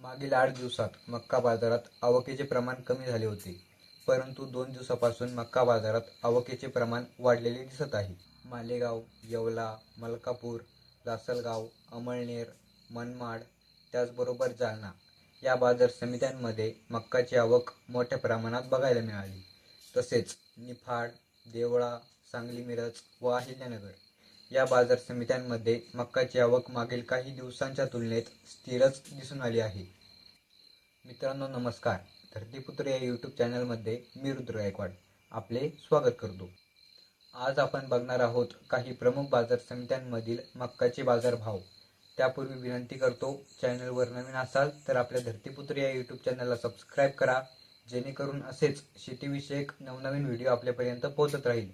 मागील 8 दिवसात मक्का बाजारात आवकेचे प्रमाण कमी झाले होते, परंतु 2 दिवसापासून मक्का बाजारात आवकेचे प्रमाण वाढलेले दिसत आहे. मालेगाव, येवला, मलकापूर, लासलगाव, अमळनेर, मनमाड, त्याचबरोबर जालना या बाजार समित्यांमध्ये मक्काची आवक मोठ्या प्रमाणात बघायला मिळाली. तसेच निफाड, देवळा, सांगली मिरज व अहिल्यानगर या बाजार समित्यांमध्ये मक्काची आवक मागील काही दिवसांच्या तुलनेत स्थिरच दिसून आली आहे. मित्रांनो नमस्कार. धरतीपुत्र या यूट्यूब चॅनलमध्ये मी रुद्र गायकवाड आपले स्वागत करतो. आज आपण बघणार आहोत काही प्रमुख बाजार समित्यांमधील मक्काचे बाजारभाव. त्यापूर्वी विनंती करतो, चॅनलवर नवीन असाल तर आपल्या धरतीपुत्र या यूट्यूब चॅनलला सबस्क्राईब करा, जेणेकरून असेच शेतीविषयक नवनवीन व्हिडिओ आपल्यापर्यंत पोहोचत राहील.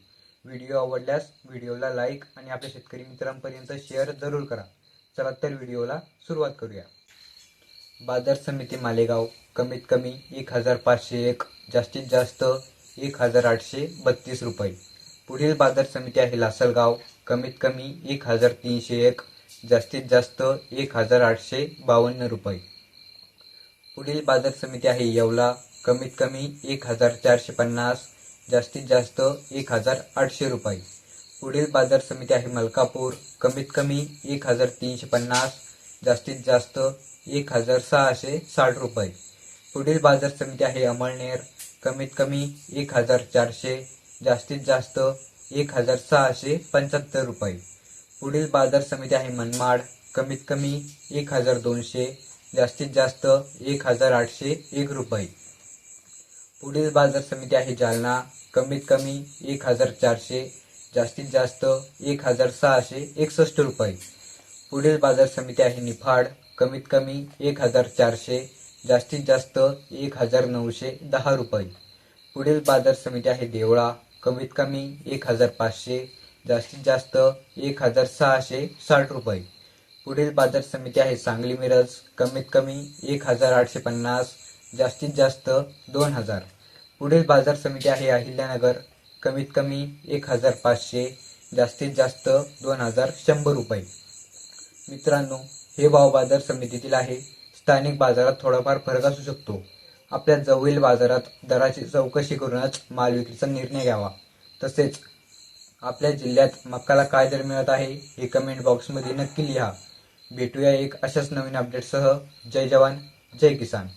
व्हिडिओ आवडल्यास व्हिडिओला लाईक आणि आपल्या शेतकरी मित्रांपर्यंत शेअर जरूर करा. चला तर व्हिडिओला सुरुवात करूया. बाजार समिती मालेगाव कमीत कमी 1501, जास्तीत जास्त 1832 रुपये. पुढील बाजार समिती आहे लासलगाव कमीत कमी 1301, जास्तीत जास्त 1852 रुपये. पुढील बाजार समिती आहे येवला कमीत कमी 1450, जास्तीत जास्त 1800 रुपये. पुढील बाजार समिती आहे मलकापूर कमीत कमी 1350, जास्तीत जास्त 1660 रुपये. पुढील बाजार समिती आहे अमळनेर कमीत कमी 1400, जास्तीत जास्त 1675 रुपये. पुढील बाजार समिती आहे मनमाड कमीत कमी 1200, जास्तीत जास्त 1801 रुपये. पुढील बाजार समिती आहे जालना कमीत कमी 1400, जास्तीत जास्त 1661 रुपये. पुढील बाजार समिती आहे निफाड कमीत कमी 1400, जास्तीत जास्त 1910 रुपये. पुढील बाजार समिती आहे देवळा कमीत कमी 1500, जास्तीत जास्त 1660 रुपये. पुढील बाजार समिती आहे सांगली मिरज कमीत कमी 1850, जास्तीत जास्त 2000. पुढील बाजार समिती आहे अहिल्यानगर कमीत कमी 1500, जास्तीत जास्त 2100 रुपये. मित्रांनो, हे भाव बाजार समितीतील आहे. स्थानिक बाजारात थोडाफार फरक असू शकतो. आपल्या जवळील बाजारात दराची चौकशी करूनच माल विक्रीचा निर्णय घ्यावा. तसेच आपल्या जिल्ह्यात मक्काला काय दर मिळत आहे हे कमेंट बॉक्समध्ये नक्की लिहा. भेटूया एक अशाच नवीन अपडेटसह. जय जवान जय किसान.